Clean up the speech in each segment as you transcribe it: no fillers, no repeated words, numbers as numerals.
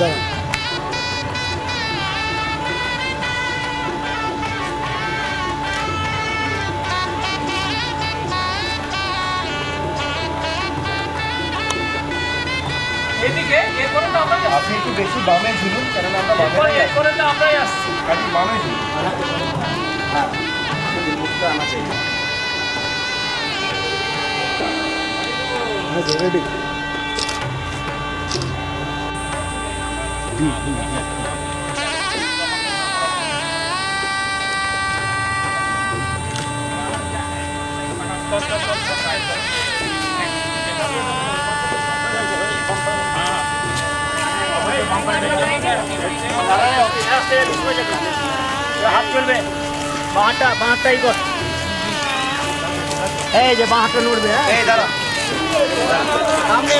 এদিকে এ করে তো আমরা আপনি একটু বেশি বামে ঝুলুন, কেননা আমরা বামে এ করে তো আমরাই আসছি। খালি বামে ঝুলুন। হ্যাঁ, মুখটা আনা চাই। রেডি। হাত চলবে, বাঁহাতটাই কর। এই যে বাঁহাতটা নড়বে। হ্যাঁ, এই দাঁড়া। সামনে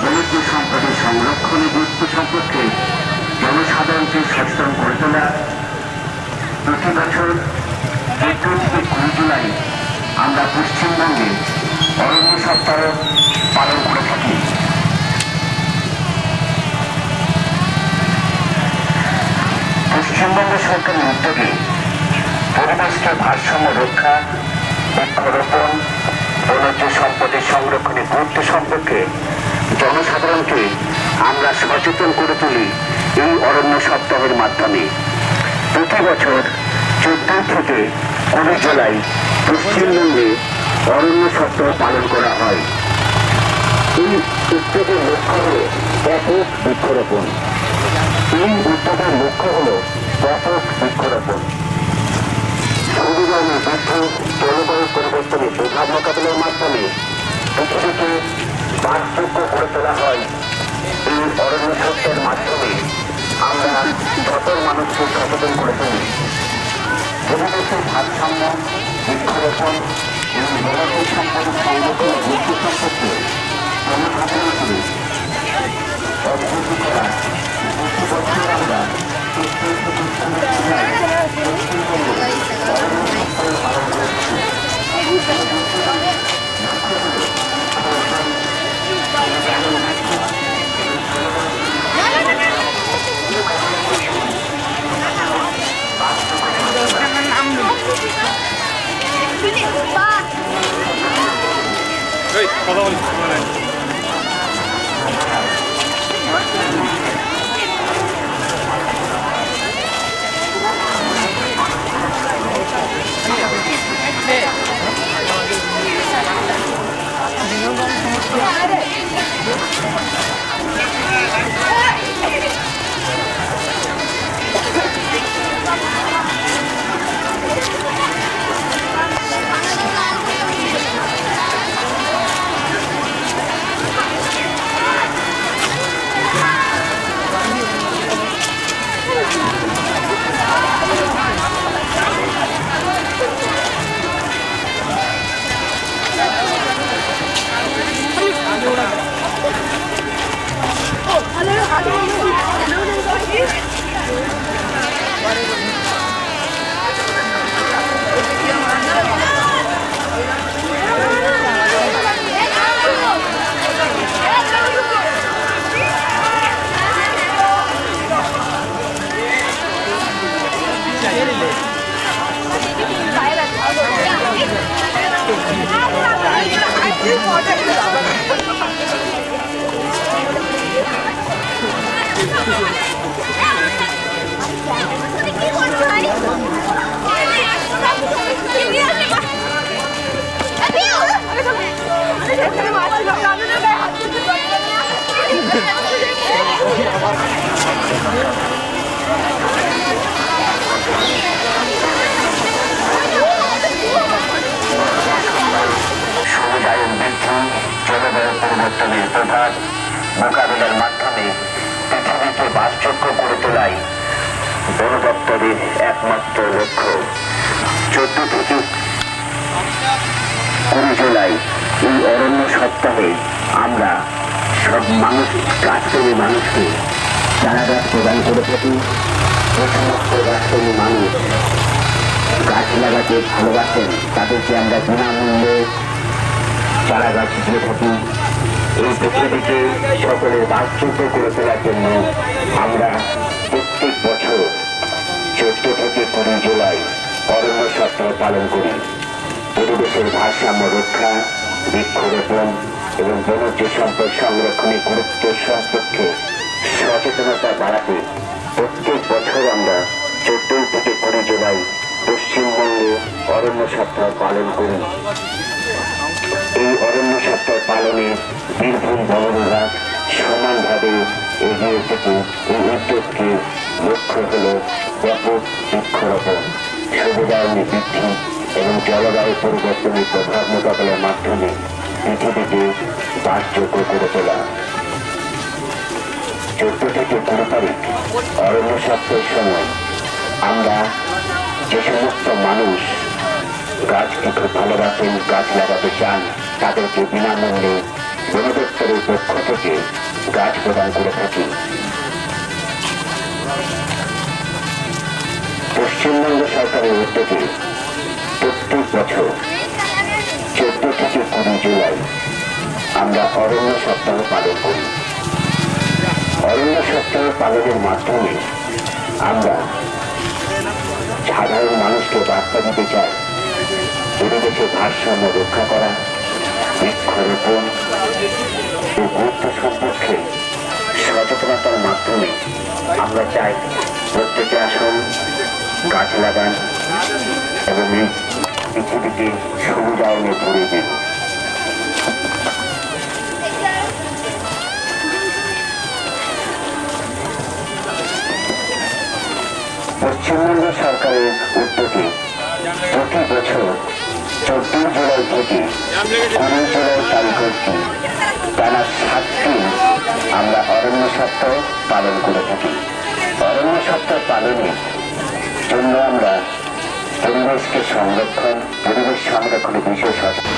বন্যজীব সম্পদের সংরক্ষণের গুরুত্ব সম্পর্কে জনসাধারণকে সচেতন করে তোলা। প্রতি বছর ১৩ থেকে ২০ জুলাই আমরা পশ্চিমবঙ্গে অরণ্য সপ্তাহ পালন করে থাকি। পশ্চিমবঙ্গ সরকারের উদ্যোগে পরিবেশকে ভারসাম্য রক্ষা, বৃক্ষরোপণ বনজ সম্পদের সংরক্ষণের গুরুত্ব সম্পর্কে জনসাধারণকে আমরা সচেতন করে তুলি এই অরণ্য সপ্তাহের মাধ্যমে। প্রতি বছর 14 থেকে 19 জুলাই পশ্চিমবঙ্গে অরণ্য সপ্তাহ পালন করা হয়। এই উদ্যোগের লক্ষ্য হল ব্যাপক বৃক্ষরোপণ। এই উদ্যোগের লক্ষ্য হল ব্যাপক বৃক্ষরোপণ। সুবিধায় বৃদ্ধি জলবায়ু পরিবর্তনের প্রভাব মোকাবিলার মাধ্যমে পৃথিবীকে বাসযোগ্য করে তোলা হয়। এই অরণ্য সপ্তাহের মাধ্যমে আমরা সকল মানুষকে সচেতন করে তুলি। পরিবেশের ভারসাম্য, বৃক্ষরোপণ এবং বনজ সম্পদের সংরক্ষণের গুরুত্ব সম্পর্কে জনসাধারণকে অবগত করা। প্রতি বছর আমরা কথা বলি পরিবর্তনের প্রভাব মোকাবিলার মাধ্যমে পৃথিবীকে বাসযোগ্য করে তোলাই বন দপ্তরের একমাত্র লক্ষ্য। 14 থেকে 20 জুলাই এই অরণ্য সপ্তাহে আমরা সব মানুষ, গাছপ্রেমী মানুষকে চারা গাছ প্রদান করে থাকি। যে সমস্ত গাছপ্রেমী মানুষ গাছ লাগাতে ভালোবাসেন তাদেরকে আমরা বিনামূল্যে চারা গাছ দিয়ে থাকি। এই পৃথিবীকে সকলের বাসযোগ্য করে তোলার জন্য আমরা প্রত্যেক বছর 14 থেকে 20 জুলাই অরণ্য সপ্তাহ পালন করি। পরিবেশের ভারসাম্য রক্ষা, বৃক্ষরোপণ এবং বনজ সম্পদ সংরক্ষণের গুরুত্ব সম্পর্কে সচেতনতা বাড়াতে প্রত্যেক বছর আমরা 14 থেকে 20 জুলাই পশ্চিমবঙ্গে অরণ্য সপ্তাহ পালন করি। এই অরণ্য সপ্তাহ পালনে বীরভূম বন বিভাগ সমানভাবে এগিয়ে থেকে এই উদ্যোগকে লক্ষ্য হল ব্যাপক বৃক্ষরোপণ, সুবিধায়নী বৃদ্ধি এবং জলবায়ু পরিবর্তনের প্রভাব মোকাবিলার মাধ্যমে পৃথিবীকে বাসযোগ্য করে তোলা। 14 থেকে 20 তারিখ অরণ্য সপ্তাহের সময় আমরা যে সমস্ত মানুষ গাছকে খুব ভালোবাসেন, গাছ লাগাতে চান, তাদেরকে বিনামূল্যে বন দপ্তরের পক্ষ থেকে গাছ প্রদান করে থাকি। পশ্চিমবঙ্গ সরকারের উদ্যোগে প্রত্যেক বছর 14 থেকে 20 জুলাই আমরা অরণ্য সপ্তাহ পালন করি। অরণ্য সপ্তাহ পালনের মাধ্যমে আমরা সাধারণ মানুষকে বার্তা দিতে চাই পরিবেশের ভারসাম্য রক্ষা করা, বৃক্ষরোপণ ও গুরুত্ব সম্পর্কে সচেতনতার মাধ্যমে আমরা চাই প্রত্যেকে আসুন, গাছ লাগান এবং এই পৃথিবীকে সবুজায়নে ভরিয়ে দিন। পশ্চিমবঙ্গ সরকারের উদ্যোগে প্রতি বছর 14 জুলাই থেকে 19 জুলাই তারিখ অবধি টানা 7 দিন আমরা অরণ্য সপ্তাহ পালন করে থাকি। অরণ্য সপ্তাহ পালনের জন্য আমরা পরিবেশ সংরক্ষণে বিশেষ সচেতন।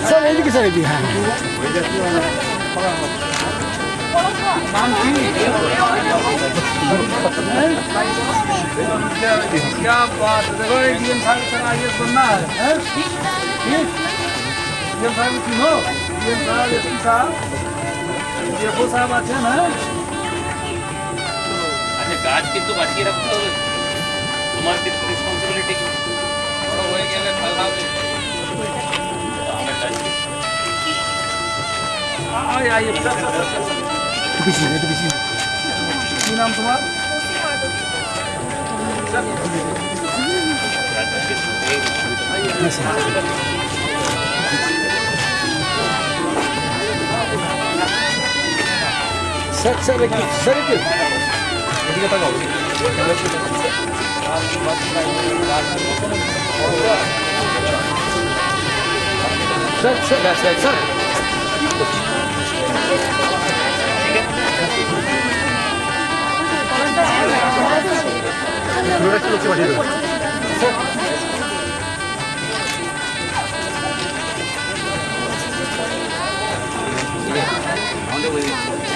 স্যার এইদিকে স্যার এইদিকে হ্যাঁ क्या बात है देखो ये डीएम साहब सर आइए सुनना है ठीक डीएम साहब सुनो डीएम साहब एसपी साहब डीएफओ साहब আছেন হ্যাঁ আচ্ছা গাছ কিন্তু বাঁচিয়ে রাখতে হবে তোমার কিন্তু রেসপন্সিবিলিটি বড় হয়ে গেলে ভালো হবে আমরা কাজ आइए सर একটু পিছিয়ে কি নাম তোমার স্যার স্যার একটু স্যার একটু এদিকে তাকাও স্যার স্যার স্যার স্যার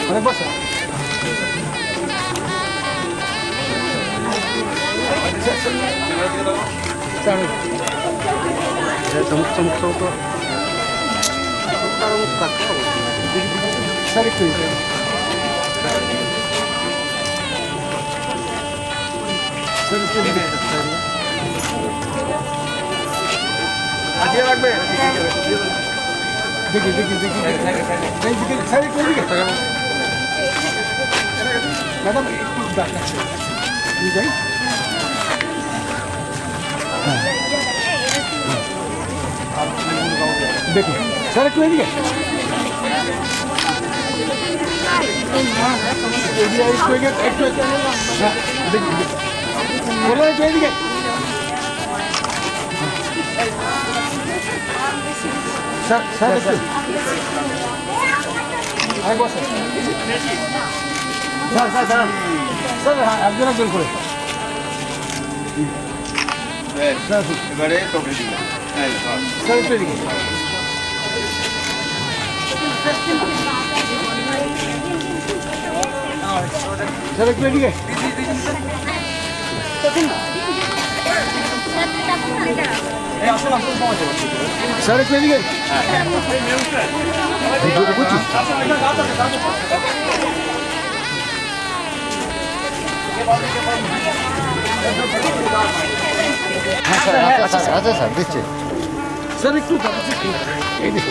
অনেক বছর স্যার একটু আজিয়ে রাখবে দেখি এইদিকে স্যার একটু এইদিকে ম্যাডাম একটু দেখাচ্ছে যাই দেখুন স্যার একটু এদিকে একটু দেখি বলে একটু এদিকে স্যার স্যার একটু আরেকবার স্যার স্যার স্যার স্যার একজন একজন করে স্যার এবারে তোকে দিলাম স্যার একটু এদিকে স্যার একটু এদিকে স্যার একটু এদিকে আচ্ছা স্যার দিচ্ছি স্যার একটু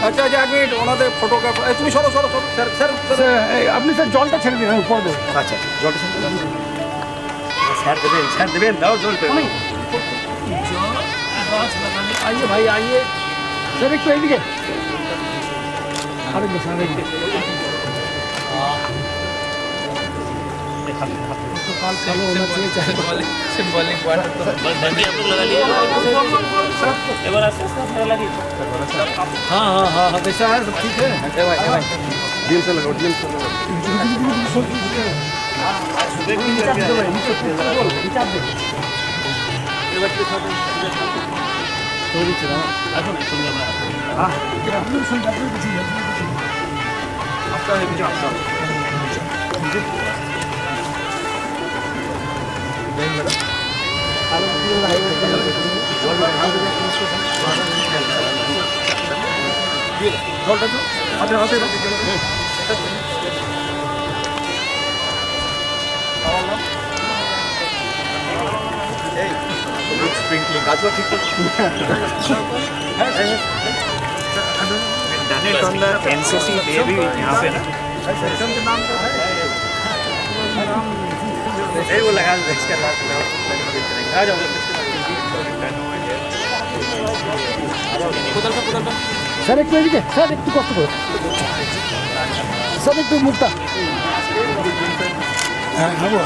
আচ্ছা আচ্ছা আগে ওনাদের ফটোগ্রাফার তুমি সরো সরো সরো স্যার স্যার আপনি স্যার জলটা ছেড়ে দিন উপর দেবো আচ্ছা জলটা স্যার দেবেন দাও জল पे आइए भाई आइए सर एक तो एदिके अरे बस आने तो काल चालू होना चाहिए चाहे सिंबॉलिक वाटर तो बंदी आप लोग लगा लिए एक बार आस्ते आस्ते लगी हाँ हाँ हाँ हाँ वैसा है सब ठीक है ডিএম স্যার লাগাও ডিএম স্যার লাগাও आपका है मुझे आपका জলটা তো হাতে হাতে स्प्रिंकलिंग गाजर ठीक done it on the NCC day भी यहाँ पे ना सेक्शन के नाम तो है এই বলে কাজ দেখতে आ जाओ স্যার একটু এদিকে স্যার একটু কষ্ট করো স্যার একটু মুখটা হ্যাঁ হবো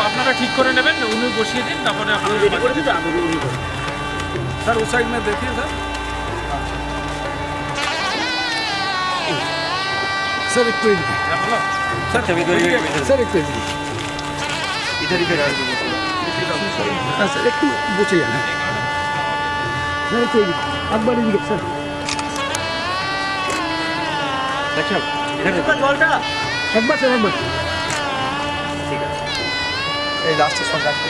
আপনারা ঠিক করে নেবেন, উনি বসিয়ে দিন, তারপরে আপনারা রেডি করে দিতে আমি सर उस साइड में देखिए सर স্যার একটু এদিকে सर छवि करिए স্যার একটু এদিকে इधर ही करा হ্যাঁ স্যার একটু বসে যান স্যার একটু এদিকে একবার এদিকে স্যার अच्छा इधर জলটা একবার স্যার একবার ঠিক আছে এই লাস্টে সব রাখতে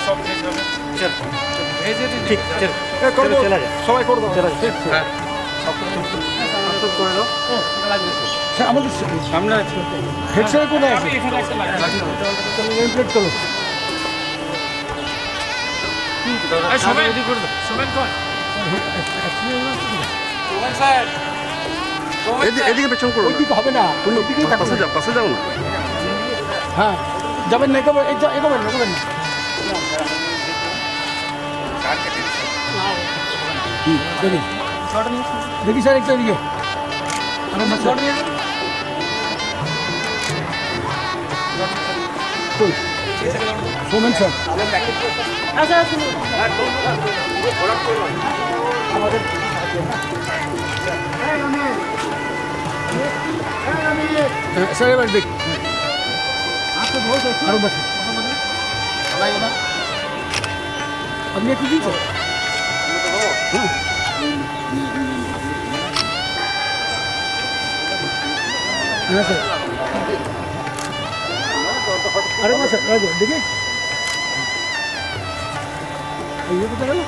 সব ভেজ হবে। चल ভেজে দিন। ठीक चल করবো चला जा সবাই করবো चला जा হ্যাঁ করে দাও স্যার আমাদের সামনে হেড স্যার কোথায় আছে আপনি এখানে একটা লাগিয়ে প্লেট করো সবাই রেডি করে দাও। সোমেন কোন? সোমেন স্যার, এদিকে পেছন করো ওইদিকে হবে না ওইদিকেই থাকো পাশে যাও না হ্যাঁ যাবেন না এগোবেন এগোবেন এগোবেন না দেখি দেখি স্যার একটু এদিকে কই সোমেন স্যার স্যার এবার দেখ আরো বসে আপনি একটু দিয়েছেন হ্যাঁ স্যার আরে বসে দেখি ইয়ে কোথায় গেল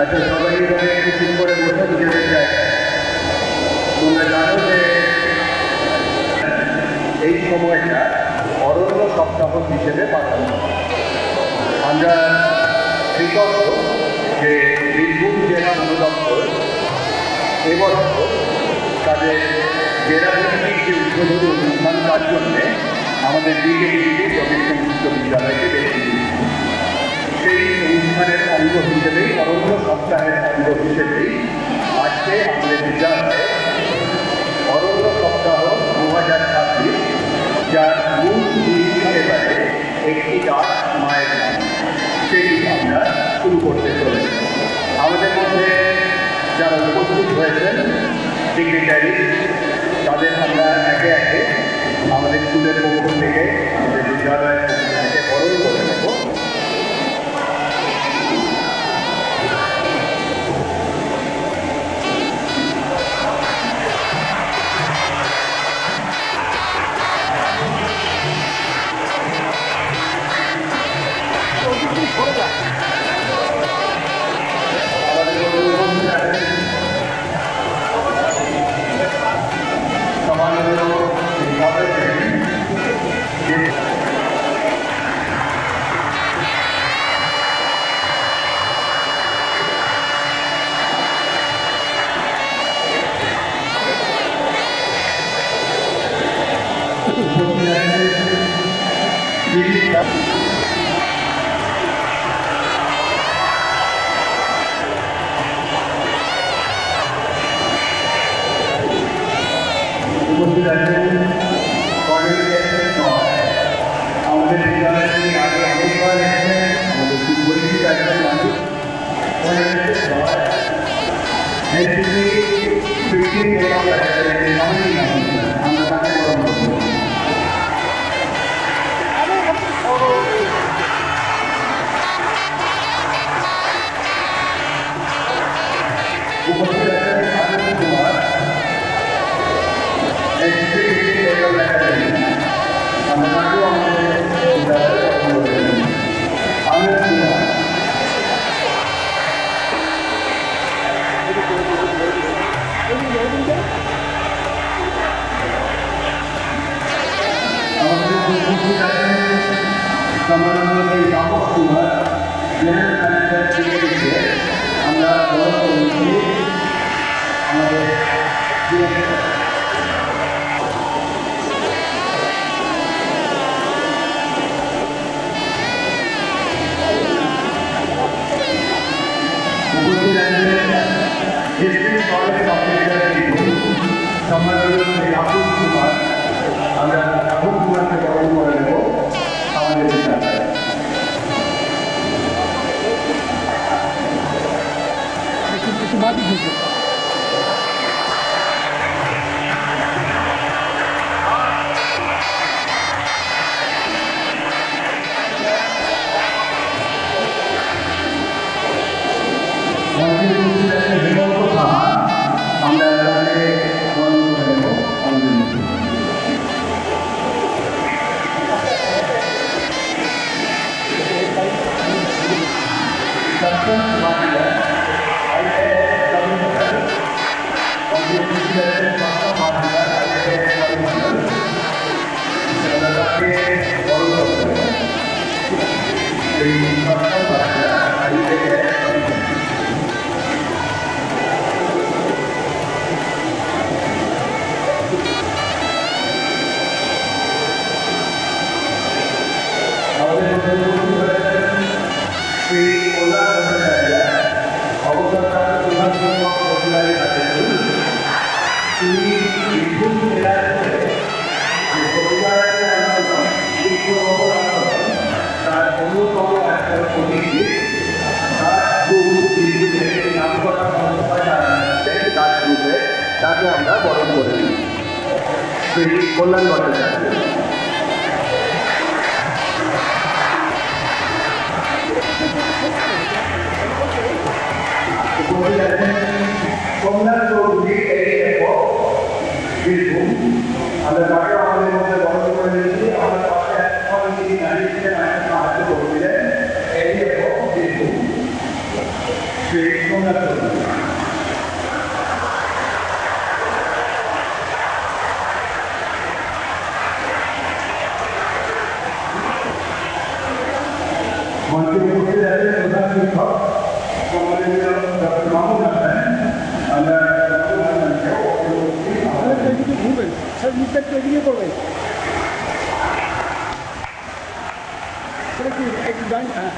আচ্ছা সবাই এখানে কিছু করে বসে নিজেদের জায়গায় তোমরা জানো যে এই সময়টা অরণ্য সপ্তাহ হিসেবে পাঠানো আমরা কৃতজ্ঞ যে বীরভূম জেলা বন দপ্তর এবছর তাদের জেলাভিত্তিক যে উদ্বোধনী অনুষ্ঠান তার জন্যে আমাদের বিকেডিবিটি প্রতিষ্ঠান বিশ্ববিদ্যালয়কে বেছে দিয়েছে সেই অনুষ্ঠানের অঙ্গ হিসেবেই অরণ্য সপ্তাহের অঙ্গ হিসেবেই আজকে আমাদের বিদ্যালয়ে অরণ্য সপ্তাহ 2026 যার মূল থিম এবারে একটি গাছ মায়ের নাম সেটি আমরা শুরু করতে চলেছি আমাদের মধ্যে যারা উপস্থিত হয়েছেন ডিগনিটারি তাদের আমরা একে একে আমাদের স্কুলের পক্ষ থেকে আমাদের বিদ্যালয়ের পক্ষ থেকে বরণ করে নেব উপস্থিত আছেন আমাদের বিদ্যালয় থেকে আগে অনেকবার এসেছেন আমাদের খুব পরিচিত একজন মানুষ ফিফটিন একটু মাটি খেয়েছে তাকে আমরা বরণ করে দিই শ্রী কল্যাণ ভট্টাচার্য। কল্যাণ চৌধুরী বীরভূম, আমরা তাকে আমাদের মধ্যে বরণ করে দিয়েছি। আমার পাশে এখন তিনি দাঁড়িয়েছিলেন, আমাকে সাহায্য করছিলেন। এই বীরভূম শ্রী কল্যাণ চৌধুরী। মঞ্চে উপস্থিত আছেন প্রধান শিক্ষক সম্মানীয় ডক্টর মাহমুদ হাসান। আমরা ঘুরবেন স্যার নিচে একটু এগিয়ে পড়বেন সেটা কি একটু জানি হ্যাঁ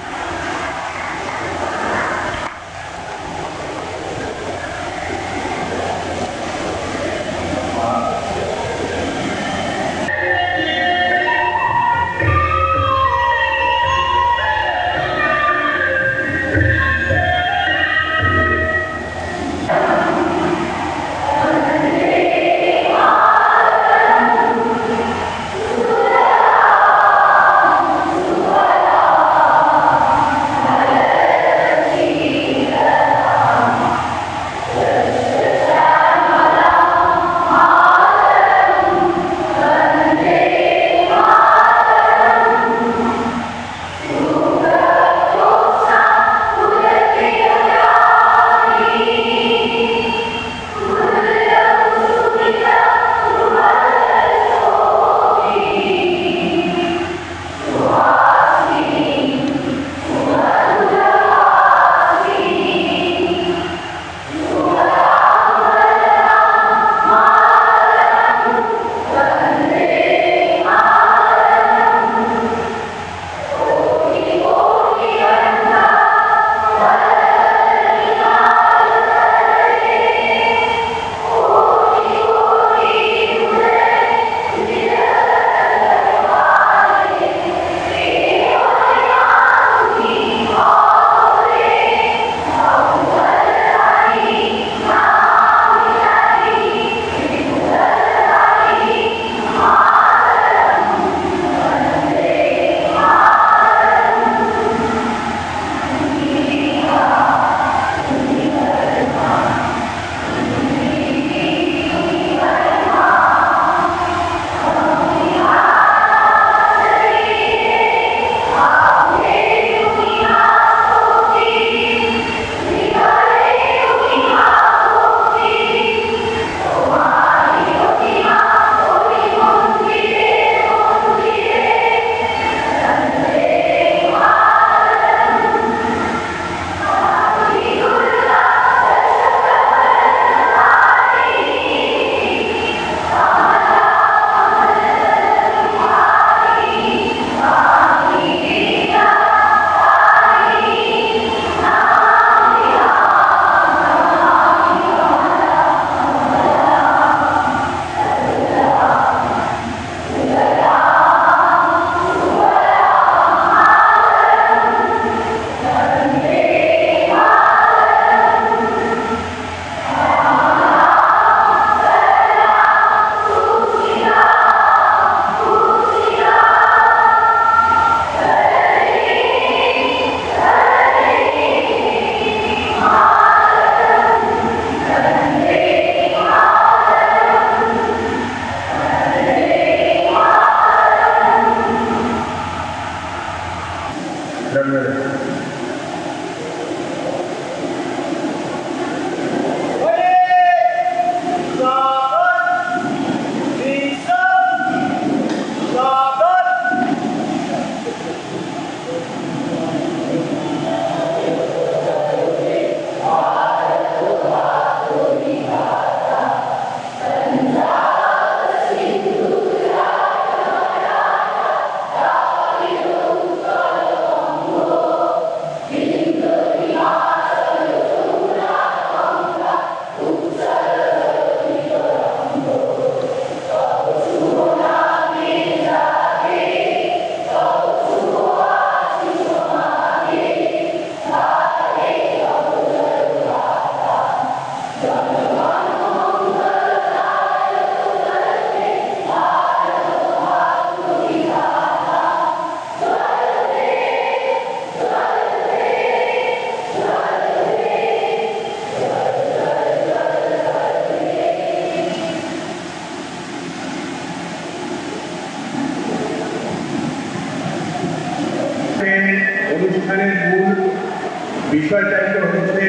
বিষয়টাই তো হচ্ছে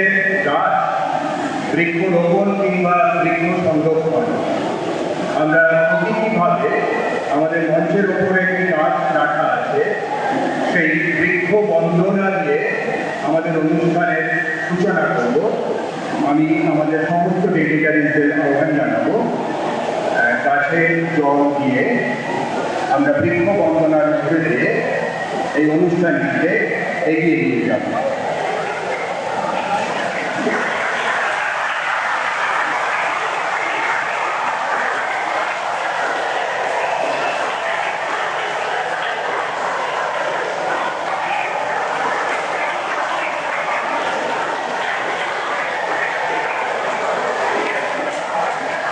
গাছ, বৃক্ষরোপণ কিংবা বৃক্ষ সংরক্ষণ। আমরা প্রতীকীভাবে আমাদের মঞ্চের উপরে একটি গাছ রাখা আছে, সেই বৃক্ষ বন্দনা দিয়ে আমাদের অনুষ্ঠানের সূচনা করব। আমি আমাদের সমস্ত ডিগ্রিটারিদের আহ্বান জানাবো, গাছে জল দিয়ে আমরা বৃক্ষ বন্দনার মধ্যে দিয়ে এই অনুষ্ঠানটিকে এগিয়ে নিয়ে যাব।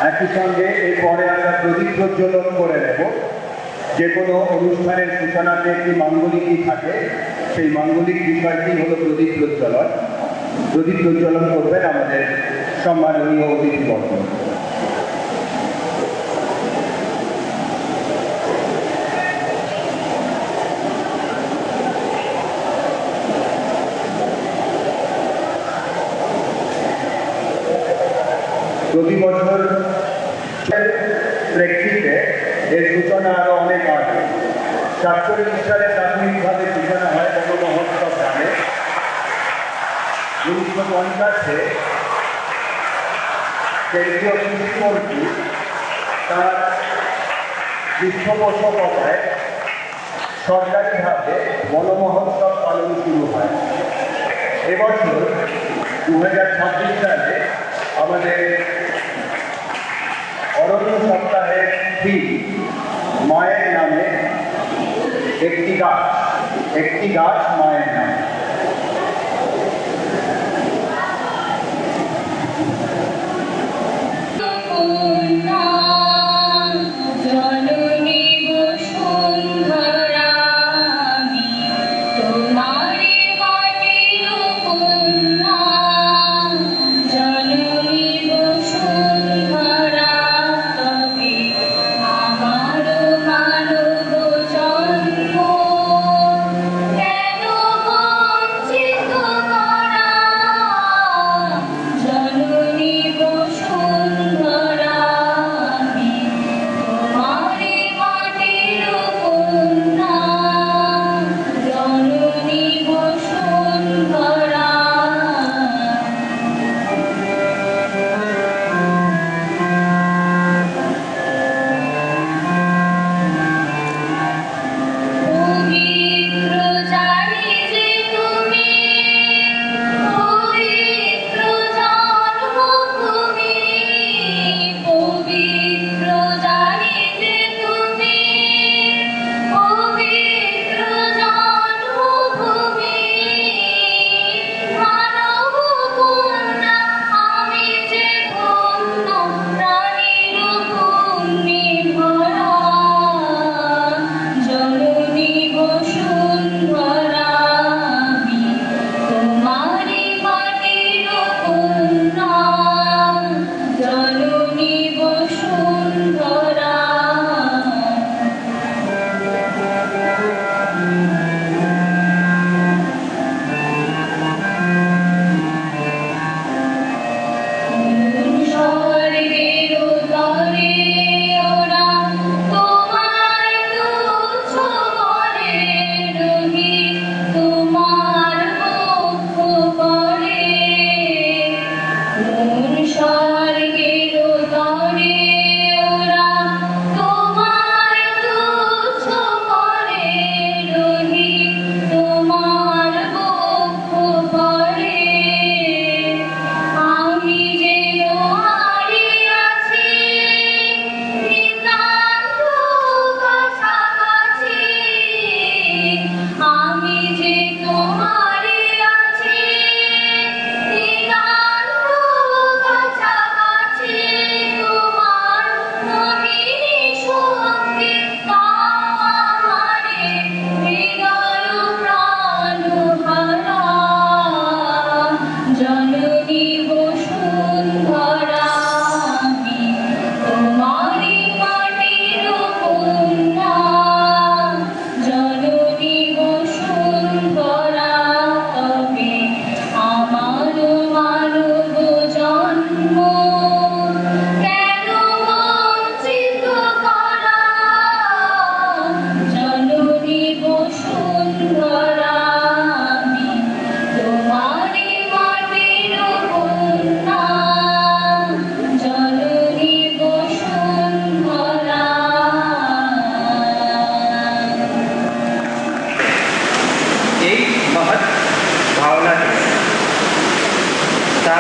একই সঙ্গে এরপরে আমরা প্রদীপ প্রজ্বলন করে নেব। যে কোনো অনুষ্ঠানের সূচনাতে একটি মাঙ্গলিকই থাকে, সেই মাঙ্গলিক বিষয়টি হলো প্রদীপ প্রজ্বলন। প্রদীপ প্রজ্বলন করবেন আমাদের সম্মাননীয় অতিথিবর্গ। প্রতি বছর প্রেক্ষিতে এর সূচনা আরো অনেক আগে। 47 সালে প্রাথমিকভাবে সূচনা হয় বনমহোৎসব নামে। 1950-এ কেন্দ্রীয় কৃষিমন্ত্রী তার পৃষ্ঠপোষকতায় সরকারিভাবে বনমহোৎসব পালন শুরু হয়। এবছর 2026 সালে আমাদের অরণ্য সপ্তাহের থিম মায়ের নামে একটি গাছ মায়ের নামে।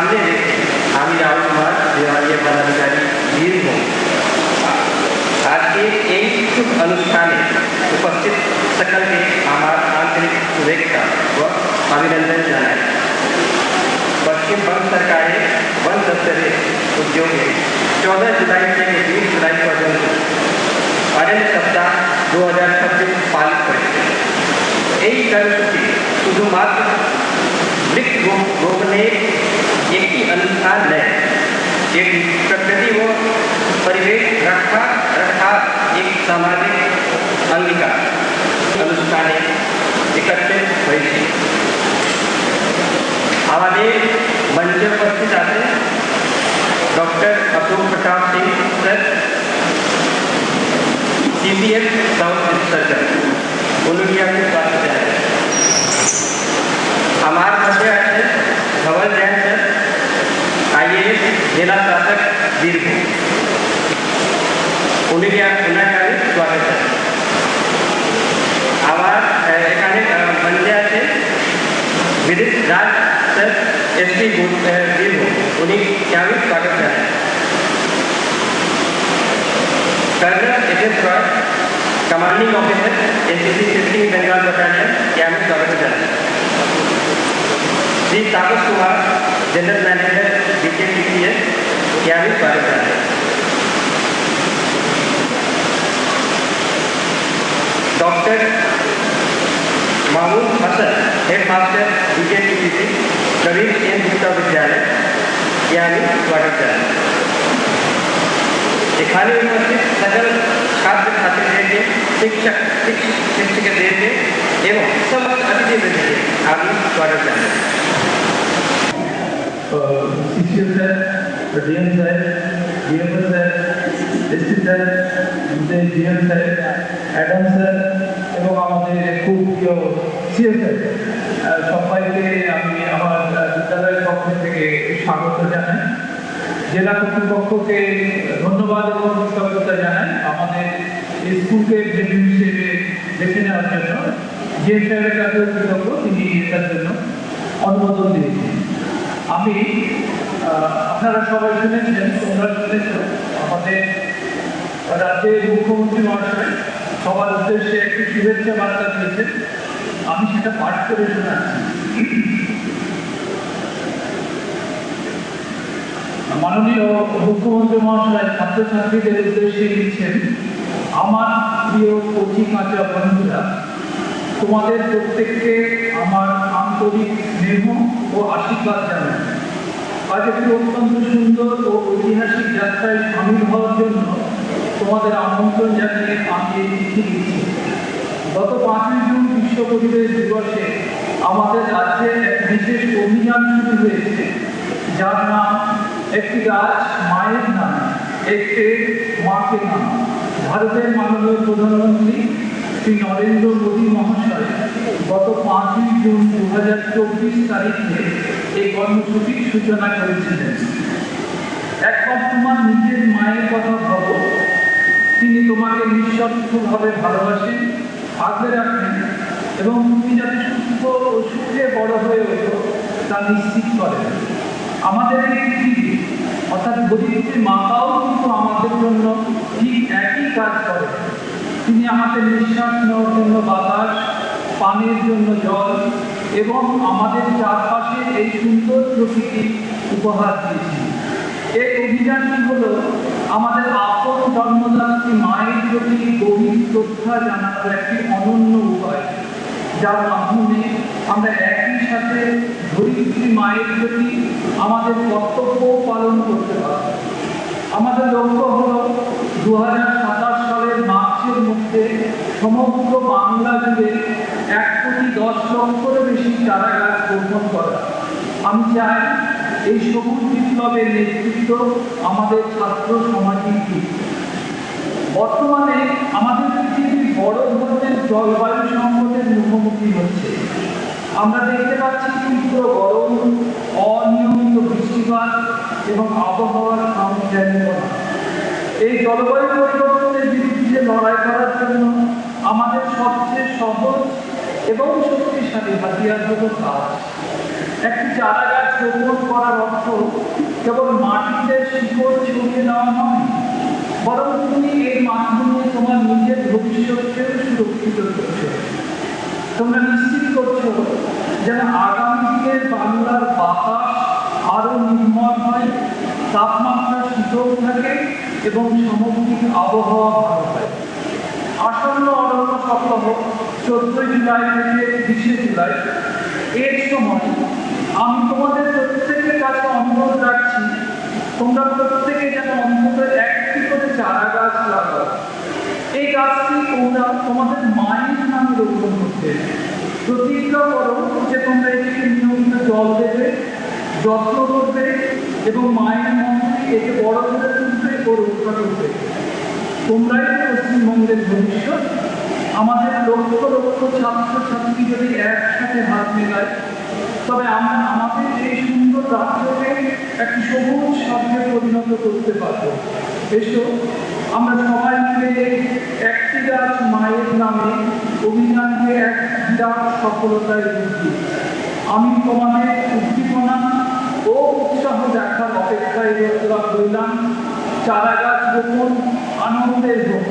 सामने রেখে আমি রাহুল কুমার বিভাগীয় पदाधिकारी বীরভূম আজকে এই শুভ অনুষ্ঠানে উপস্থিত সকলকে আমার आंतरिक शुभेच्छा व अभिनंदन জানাই। पश्चिम बंग सरकार वन दफ्तर उद्योग में 14 जुलाई से 20 जुलाई पर्यंत अरण्य सप्ताह 2026 पालित करेছে। এই কর্মসূচি শুধুমাত্র वृक्ष रोपने एक ही अनुष्ठान नहीं, एक प्रकृति व परिवेश रक्षा एक सामाजिक अंगीकार अनुष्ठाने एकत्रित হয়েছে। আমাদের मंच उपस्थित आते doctor Ashok Pratap Singh sir, CPF south surgeon, उन्होंने आपके स्वागत है। हमारे मध्य आते धवल जैन सर, IAS जिला शासक वीरभूम, उन्हें स्वागत है। हमारे एखाने मंचे आते विदित राज सर, SP वीरभूम, उन्हें स्वागत है। Colonel HS Roy, commanding officer SCC 15 Bengal battalion, स्वागत है। Shri Tapas Kumar, general manager BKTPS, स्वागत है। Doctor Mahmood Hasan, head master BKTPC, Praveen N Gupta Vidyalaya, स्वागत है। एखाने उपस्थित सकल छात्र छात्राओं के शिक्षक शिक्षिका एवं समस्त अतिथि वृंद के स्वागत है। शिक्षक sir, DM sir, DMO sir, SC sir, GM sir, Adam sir এবং আমাদের খুব প্রিয় CS স্যার, সবাইকে আমি আমার বিদ্যালয়ের পক্ষ থেকে স্বাগত জানাই। জেলা কর্তৃপক্ষকে ধন্যবাদ এবং কৃতজ্ঞতা জানাই আমাদের স্কুলকে ভেন্যু হিসেবে বেছে নেওয়ার জন্য। GM স্যারের কাছেও কৃতজ্ঞ, তিনি এটার জন্য অনুমোদন দিয়েছেন। আমি আপনারা সবাই শুনেছেন, তোমরা শুনেছ, আমাদের রাজ্যের মুখ্যমন্ত্রী মহাশয় সবার উদ্দেশ্যে একটি শুভেচ্ছা বার্তা দিয়েছেন। আমি সেটা পাঠ করে শোনাচ্ছি। মাননীয় মুখ্যমন্ত্রী মহাশয় ছাত্রছাত্রীদের উদ্দেশ্যে লিখছেন, আমার প্রিয় কচি কাঁচা বন্ধুরা, তোমাদের প্রত্যেককে আমার আন্তরিক স্নেহ ও আশীর্বাদ জানাই। আজ একটি অত্যন্ত সুন্দর ও ঐতিহাসিক যাত্রায় সামিল হওয়ার জন্য তোমাদের আমন্ত্রণ জানিয়ে আমি এই চিঠি লিখছি। গত 5ই জুন বিশ্ব পরিবেশ দিবসে আমাদের রাজ্যে এক বিশেষ অভিযান শুরু হয়েছে, যার নাম একটি গাছ মায়ের নাম, একটি মাকে নাম। ভারতের মাননীয় প্রধানমন্ত্রী শ্রী নরেন্দ্র মোদী মহাশয় গত 5ই জুন 2024 তারিখে এই কর্মসূচির সূচনা করেছিলেন। একবার তোমার নিজের মায়ের কথা ভাবো, তিনি তোমাকে নিঃস্বার্থভাবে ভালোবাসেন, আগলে রাখেন এবং তুমি যাতে সুস্থ ও সুখে বড় হয়ে ওঠো তা নিশ্চিত করেন। আমাদের এই পৃথিবী অর্থাৎ ধরিত্রী মাতাও কিন্তু আমাদের জন্য ঠিক একই কাজ করে। তিনি আমাদের নিঃশ্বাস নেওয়ার জন্য বাতাস, পানের জন্য জল এবং আমাদের চারপাশে এই সুন্দর প্রকৃতি উপহার দিয়েছেন। এই অভিযানটি হল আমাদের আপন জন্মদাত্রী মায়ের প্রতি গভীর শ্রদ্ধা জানানোর একটি অনন্য উপায়, যার মাধ্যমে আমরা একই সাথে ধরিত্রী মায়ের প্রতি আমাদের কর্তব্য পালন করতে পারব। আমাদের লক্ষ্য হল 2027 সালের মার্চের মধ্যে সমগ্র বাংলা জুড়ে 1,10,00,000-এর বেশি চারা গাছ রোপণ করা। আমি চাই এই সবুজ বিপ্লবের নেতৃত্ব আমাদের ছাত্র সমাজই দিক। বর্তমানে আমাদের পৃথিবী বড় ধরনের জলবায়ু সংকটের মুখোমুখি হচ্ছে। আমরা দেখতে পাচ্ছি তীব্র গরম, অনিয়মিত বৃষ্টিপাত এবং আবহাওয়ার সামঞ্জস্যহীনতা। এই জলবায়ু পরিবর্তনের বিরুদ্ধে লড়াই করার জন্য আমাদের সবচেয়ে সহজ এবং শক্তিশালী হাতিয়ার হল গাছ। একটি চারা গাছ রোপণ করার অর্থ কেবল মাটিতে শিকড় ছড়িয়ে দেওয়া নয়, বরং তুমি এর মাধ্যমে তোমার নিজের ভবিষ্যৎকেও সুরক্ষিত করছো। তোমরা নিশ্চিত করছো যেন আগামী দিনে বাংলার বাতাস আরো নির্মল হয়, তাপমাত্রা শীতল থাকে এবং সামগ্রিক আবহাওয়া ভালো হয়। আসন্ন অরণ্য সপ্তাহ 14 জুলাই থেকে 20 জুলাই, এর সময় আমি তোমাদের প্রত্যেকের কাছে অনুরোধ রাখছি, তোমরা প্রত্যেকে যেন অন্তত একটি করে চারা গাছ লাগাও। এই গাছটি তোমরা তোমাদের মায়ের নামে রোপণ করতে প্রতিজ্ঞা করো যে তোমরা এটিকে নিয়মিত জল দেবে, যত্ন করবে এবং মায়ের মন্দিরে একে বড় করে তুলবে ও রক্ষা করবে। তোমরাই পশ্চিমবঙ্গের ভবিষ্যৎ। আমাদের লক্ষ লক্ষ ছাত্রছাত্রী যদি একসাথে হাত মেলায়, তবে আমরা আমাদের এই সুন্দর রাজ্যকে একটি সবুজ শব্দে পরিণত করতে পারব। এসো আমরা সবাই মিলে একটি গাছ মায়ের নামে অভিযানকে এক বিরাট সফলতায় রূপ দিই। আমি তোমাদের উদ্দীপনা ও উৎসাহ দেখার অপেক্ষায় রইলাম। চারা গাছ রোপণ আনন্দের হোক,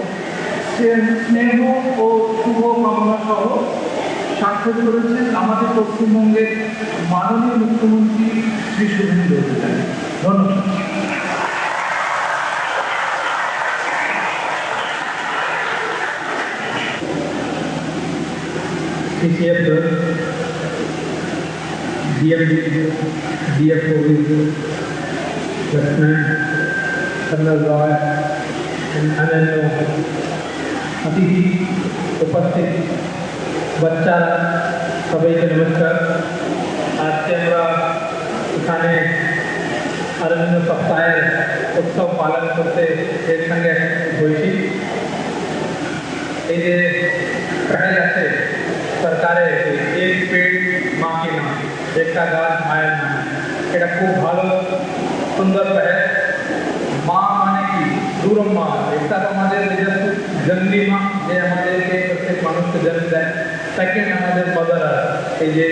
স্নেহ ও শুভ কামনা সহ স্বাক্ষর করেছেন আমাদের পশ্চিমবঙ্গের মাননীয় মুখ্যমন্ত্রী শ্রী শুভেন্দু অধিকারী। ধন্যবাদ। अतिथि उपस्थित বাচ্চারা সবাইকে নমস্কার। আজকে আমরা এখানে অরণ্য সপ্তাহের উৎসব পালন করতে এর সঙ্গে হয়েছি। এই যে প্যাকেজ আছে সরকারের এক পেড় মা কি নাম, একটা গাছ মায়ের নাম, এটা খুব ভালো সুন্দর প্যাকেজ। মা মানে কি? দূরম মা, একটা তো আমাদের নিজস্ব জন্মী মা, যে আমাদেরকে প্রত্যেক মানুষকে জন্ম দেয়। সেকেন্ড আমাদের মাদার, এই যে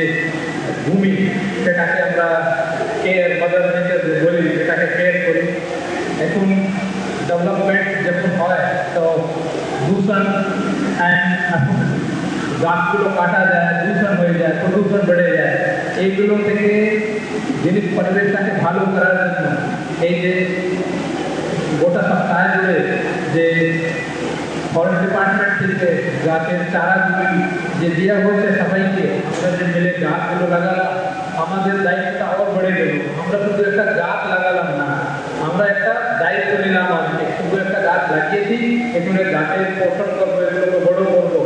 ভূমি, সেটাকে আমরা কেয়ার, মাদার নেচার বলি, সেটাকে কেয়ার করি। এখন ডেভেলপমেন্ট যখন হয় তো দূষণ এখন গাছগুলো কাটা যায়, দূষণ হয়ে যায়, প্রদূষণ বেড়ে যায়। এইগুলো থেকে জিনিস পরিবেশটাকে ভালো করার জন্য এই যে গোটা সপ্তাহ জুড়ে যে ফরেস্ট ডিপার্টমেন্ট থেকে গাছের চারাগুলি যে দেওয়া হয়েছে সবাইকে, আমরা যে মিলে গাছগুলো লাগালাম, আমাদের দায়িত্বটা আবার বেড়ে গেল। আমরা শুধু একটা গাছ লাগালাম না, আমরা একটা দায়িত্ব নিলাম। আজকে শুধু একটা গাছ লাগিয়েছি, এগুলো গাছের পোষণ করবো, এগুলোকে বড় করবো।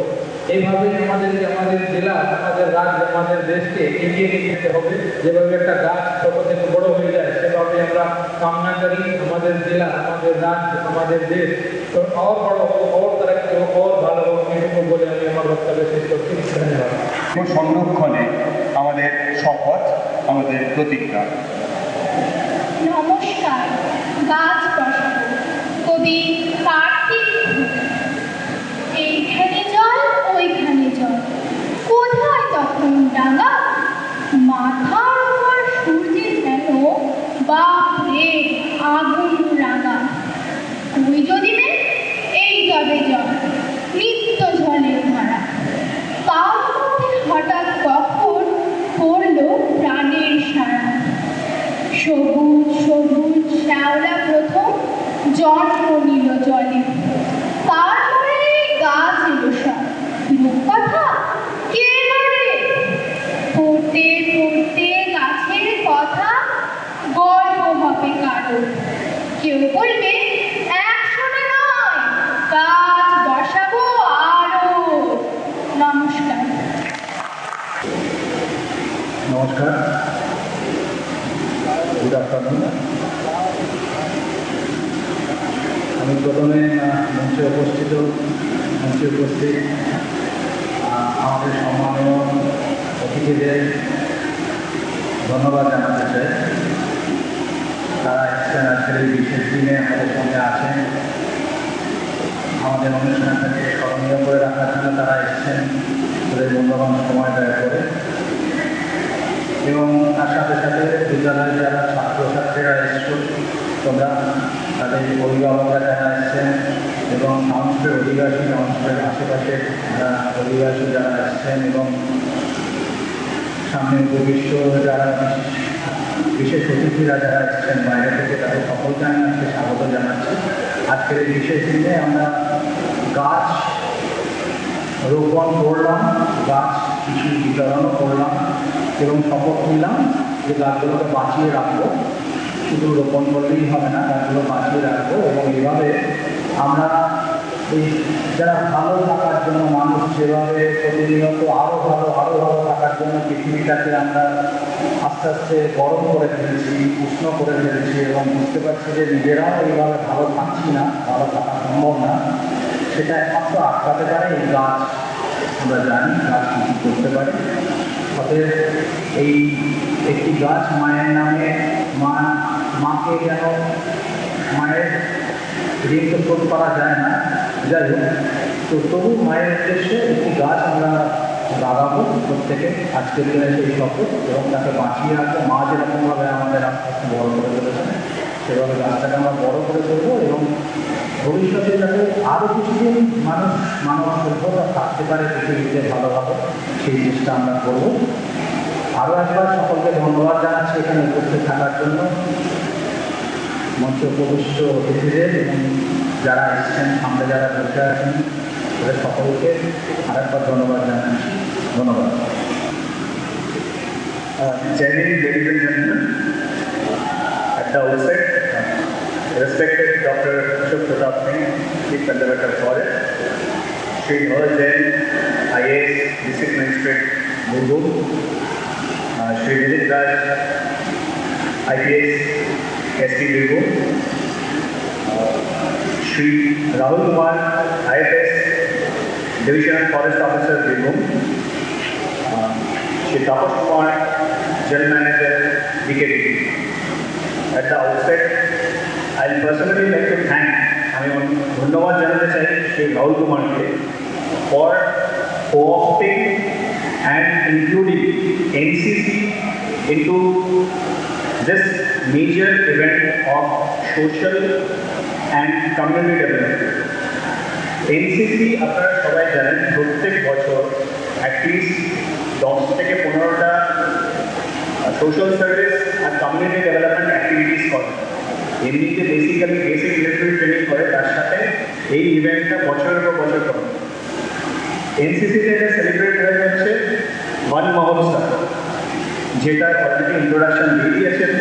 এইভাবেই আমাদেরকে আমাদের জেলা, আমাদের রাজ্য, আমাদের দেশকে এগিয়ে নিয়ে যেতে হবে। যেভাবে একটা গাছ ছোট থেকে বড় হয়ে যায়, সেভাবে আমরা কামনা করি আমাদের জেলা, আমাদের রাজ্য, আমাদের দেশ তো আর বড় হোক, আর তরক্কি হোক, আর ভালো হোক। এটুকু বলে আমি আমার বক্তব্য শেষ করছি। ধন্যবাদ। সংরক্ষণে আমাদের শপথ, আমাদের প্রতিজ্ঞা। নমস্কার। গাছ বসাবো, কবি কার্তিক ঘোষ। এইখানে জল, ওইখানে জল, কোথায় তখন ডাঙা, মাথার উপর সূর্যে যেন বাপরে আগুন রাঙা। ওই যদি মেঘ, এই তবে জল, নিত্য ঝলের ধারা। তার মধ্যে হঠাৎ কখন পড়লো প্রাণের সারা। সবুজ সবুজ শ্যাওলা প্রথম জন্ম নিল জলে, তারপরে গাছ এলো সব। রূপকথা কে বলে? পড়তে পড়তে গাছের কথা গল্প হবে কারো। কেউ বলবে 100 নয়, গাছ বসাবো আরো। নমস্কার। নমস্কার, গুড আফটারনুন। আমি প্রথমে মঞ্চে উপস্থিত আমাদের সম্মানীয় অতিথিদের ধন্যবাদ জানাতে চাই। তারা এসেছেন আজকের এই বিশেষ দিনে আমাদের সঙ্গে আছেন। আমাদের অনুষ্ঠানটাকে স্মরণীয় করে রাখার জন্য তারা এসেছেন, তাদের মূল্যবান সময় ব্যয় করে। এবং তার সাথে সাথে বিদ্যালয়ে যারা ছাত্রছাত্রীরা এসছো তোমরা তাদের অভিভাবকরা যারা এসছেন এবং টাউনশিপের অধিবাসী টাউনশিপের আশেপাশে অধিবাসী যারা এসছেন এবং সামনে উপবিষ্ট যারা বিশেষ অতিথিরা যারা এসছেন বাইরে থেকে তাদের সকলকে আমি আজকে স্বাগত জানাচ্ছি। আজকের এই বিশেষ দিনে আমরা গাছ রোপণ করলাম, গাছ কিছু বিতরণও করলাম এবং শপথ নিলাম যে গাছগুলোকে বাঁচিয়ে রাখবো। শুধু রোপণ করলেই হবে না, গাছগুলো বাঁচিয়ে রাখবো এবং এভাবে আমরা এই যারা ভালো থাকার জন্য মানুষ যেভাবে প্রতিনিয়ত আরও ভালো থাকার জন্য পৃথিবীটাকে আমরা আস্তে আস্তে গরম করে ফেলেছি, উষ্ণ করে ফেলেছি এবং বুঝতে পারছি যে নিজেরাও এইভাবে ভালো থাকছি না, ভালো থাকা সম্ভব না। সেটা একমাত্র আটকাতে পারে এই গাছ। আমরা জানি গাছ কিছু করতে পারে। অতএব এই একটি গাছ মায়ের নামে মাকে যেন মায়ের ঋণ তো শোধ করা যায় না, যাই হোক তো তবু মায়ের উদ্দেশ্যে একটি গাছ আমরা লাগাবো প্রত্যেকে আজকের দিনে সেই শপথ এবং তাকে বাঁচিয়ে রাখবো। মা যেরকমভাবে আমাদের আস্তে আস্তে বড় করে তুলেছেন সেভাবে গাছটাকে আমরা বড় করে তুলবো এবং ভবিষ্যতে যাতে আরও কিছুদিন মানব সভ্যতা থাকতে পারে পৃথিবীতে ভালোভাবে, সেই চেষ্টা আমরা করবো। আরও একবার সকলকে ধন্যবাদ জানাচ্ছি এখানে উপস্থিত থাকার জন্য, মঞ্চে উপবিষ্ট অতিথিদের এবং যারা এসেছেন সামনে যারা বসে আছেন তাদের সকলকে আরেকবার ধন্যবাদ জানাচ্ছি। ধন্যবাদ। Jai Hind, ladies and gentlemen. At the outset, respected Dr. Ashok Pratap Singh, Chief Conservator Forest, Shri Noel Jain, IAS, District Magistrate, Burgum, Shri Dilip Raj, IPS, SP Burgum, Shri Rahul Kumar, IFS, Divisional Forest Officer Burgum, Shri Tapas Kumar, General Manager, BKTP. At the outset, I'll personally like to thank, ধন্যবাদ জানাতে চাই শ্রী রাহুল কুমারকে for co-opting and including NCC into this major event of social and community development. NCC আপনারা সবাই জানেন প্রত্যেক বছর at least 10 থেকে 15টা সোশ্যাল সার্ভিস আর কমিউনিটি ডেভেলপমেন্ট অ্যাক্টিভিটিস করে। এমনিতে বেসিক্যালি বেসিক ইলেকট্রিক ট্রেনিং করে, তার সাথে এই ইভেন্টটা বছরের পর বছর করে। এনসিসিতে এটা সেলিব্রেট হয়ে যাচ্ছে বন মহোৎসব, যেটা অলরেডি ইন্ট্রোডাকশন দিয়ে দিয়েছেন।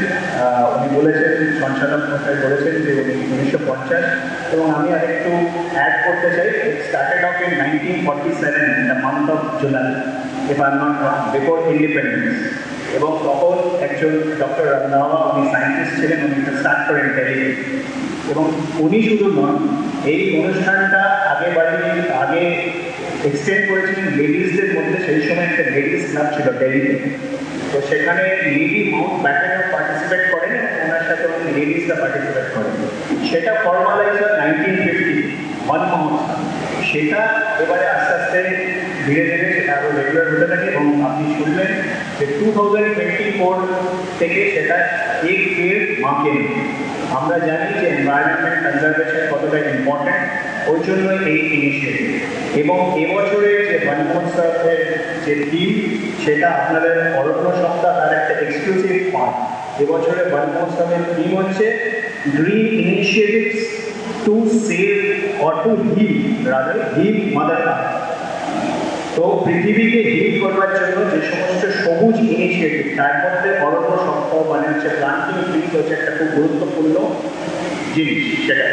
উনি বলেছেন, সঞ্চালক মশাই বলেছেন যে উনি 1950, এবং আমি আরেকটু অ্যাড করতে চাই, it started of in 1947 in the month of July, if I am not wrong, before independence. এবং তখন একজন ডক্টর রন্ধাওয়া, উনি সায়েন্টিস্ট ছিলেন, উনি এটা স্টার্ট করেন দিল্লিতে। এবং উনি শুধু নন, এই অনুষ্ঠানটা আগে এক্সটেন্ড করেছিলেন লেডিসদের মধ্যে। সেই সময় একটা লেডিস ক্লাব ছিল দিল্লিতে, তো সেখানে লেডি মাউন্ট ব্যাটেনও পার্টিসিপেট করেন এবং ওনার সাথে অনেক লেডিসরা পার্টিসিপেট করেন। সেটা ফর্মালাইজ হয় 1950 বন মহোৎসব। সেটা এবারে আস্তে আস্তে ধীরে ধীরে সেটা আরও রেগুলার হতে থাকে এবং আপনি শুনলেন যে 2024 থেকে সেটা এক পেড় মাকে নিয়ে। আমরা জানি যে এনভায়রনমেন্ট কনজারভেশন কতটা ইম্পর্ট্যান্ট, ওই জন্য এই ইনিশিয়েটিভ। এবং এবছরের যে বন মহোৎসবের যে থিম, সেটা আপনাদের অরণ্য সপ্তাহ তার একটা এক্সক্লুসিভ পার্ট। এবছরের বন মহোৎসবের থিম হচ্ছে green initiatives to save or to heal, rather heal mother earth. তো পৃথিবীকে হিল করবার জন্য যে সমস্ত সবুজ ইনিশিয়েটিভ, তার মধ্যে অরণ্য সপ্তাহ মানে হচ্ছে প্লান্টিং ট্রিজ হচ্ছে একটা খুব গুরুত্বপূর্ণ জিনিস। সেটা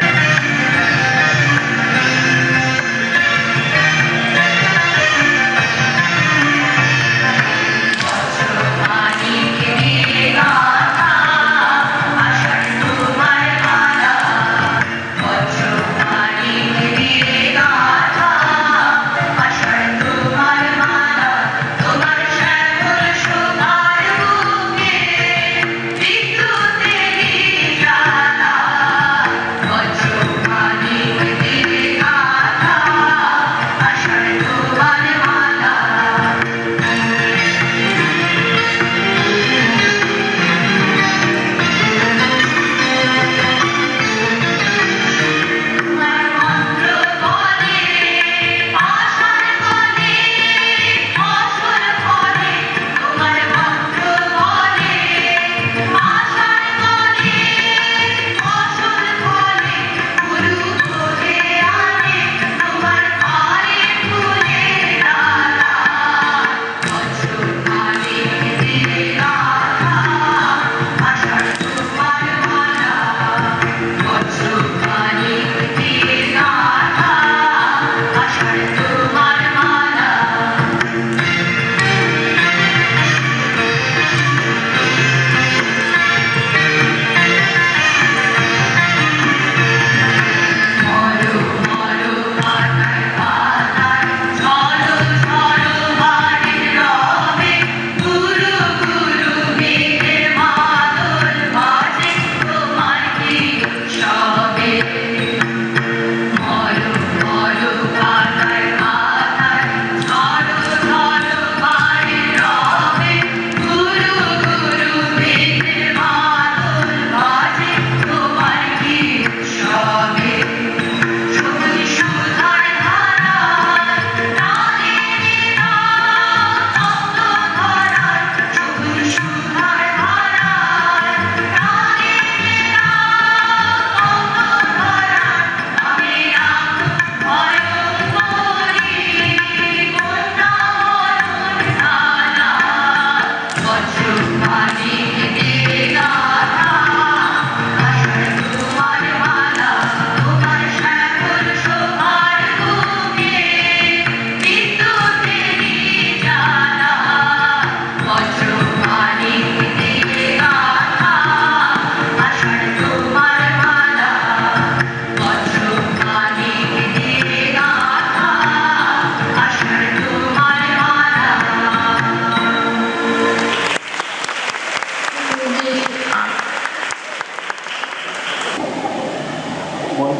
বিদ্যুতের জ্বালা, বজ্র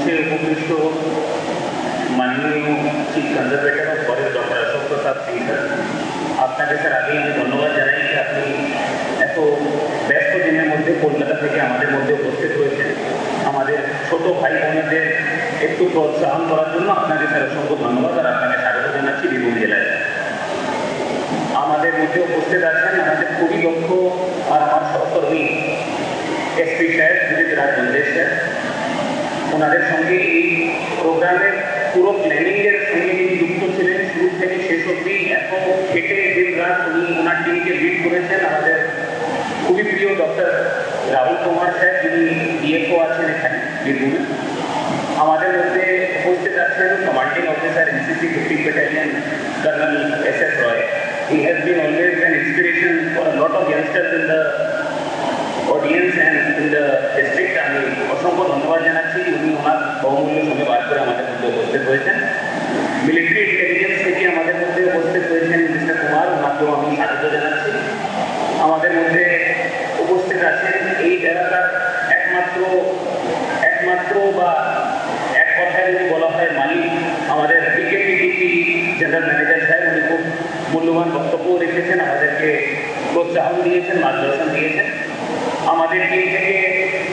মঞ্চে উপবিষ্ট মাননীয় chief conservator of forest doctor Ashok Prasad Singh sir, আপনাকে স্যার আগেই আমি ধন্যবাদ জানাই যে আপনি এত ব্যস্ত দিনের মধ্যে কলকাতা থেকে আমাদের মধ্যে উপস্থিত হয়েছেন। আমাদের ছোট ভাই বোনেদের একটু প্রোৎসাহন করার জন্য আপনাকে স্যার অসংখ্য ধন্যবাদ আর আপনাকে স্বাগত জানাচ্ছি বীরভূম জেলায়। আমাদের মধ্যে উপস্থিত আছেন আমাদের খুবই দক্ষ আর আমার সহকর্মী এসপি সাহেব সুজিত রাজ মন্দির স্যার। ওনাদের সঙ্গে এই প্রোগ্রামের পুরো প্ল্যানিংয়ের সঙ্গে যিনি যুক্ত ছিলেন শুরু থেকে শেষ অবধি এত খেটে দিন রাত উনি ওনার টিমকে লিড করেছেন। আমাদের খুবই প্রিয় ডক্টর রাহুল কুমার স্যার, যিনি ডিএফও আছেন এখানে বীরভূমে। আমাদের মধ্যে উপস্থিত আছেন commanding officer NCC 50 battalion colonel S Roy. He has been always an inspiration for a lot of youngsters in the audience and in the district. আমি অসংখ্য ধন্যবাদ জানাচ্ছি, উনি ওনার বহুমূল্য সময় বার করে আমাদের মধ্যে উপস্থিত হয়েছেন। মিলিটারি ইন্টেলিজেন্স থেকে আমাদের মধ্যে উপস্থিত হয়েছেন মিস্টার কুমার, ওনাকেও আমি স্বাগত জানাচ্ছি। আমাদের মধ্যে উপস্থিত আছেন এই এলাকার একমাত্র বা এক কথায় যদি বলা হয় মালিক, আমাদের বিকেপিডিপি জেনারেল ম্যানেজার সাহেব। উনি খুব মূল্যবান বক্তব্য রেখেছেন, আমাদেরকে প্রোৎসাহন দিয়েছেন, মার্গদর্শন দিয়েছেন। আমাদের টিম থেকে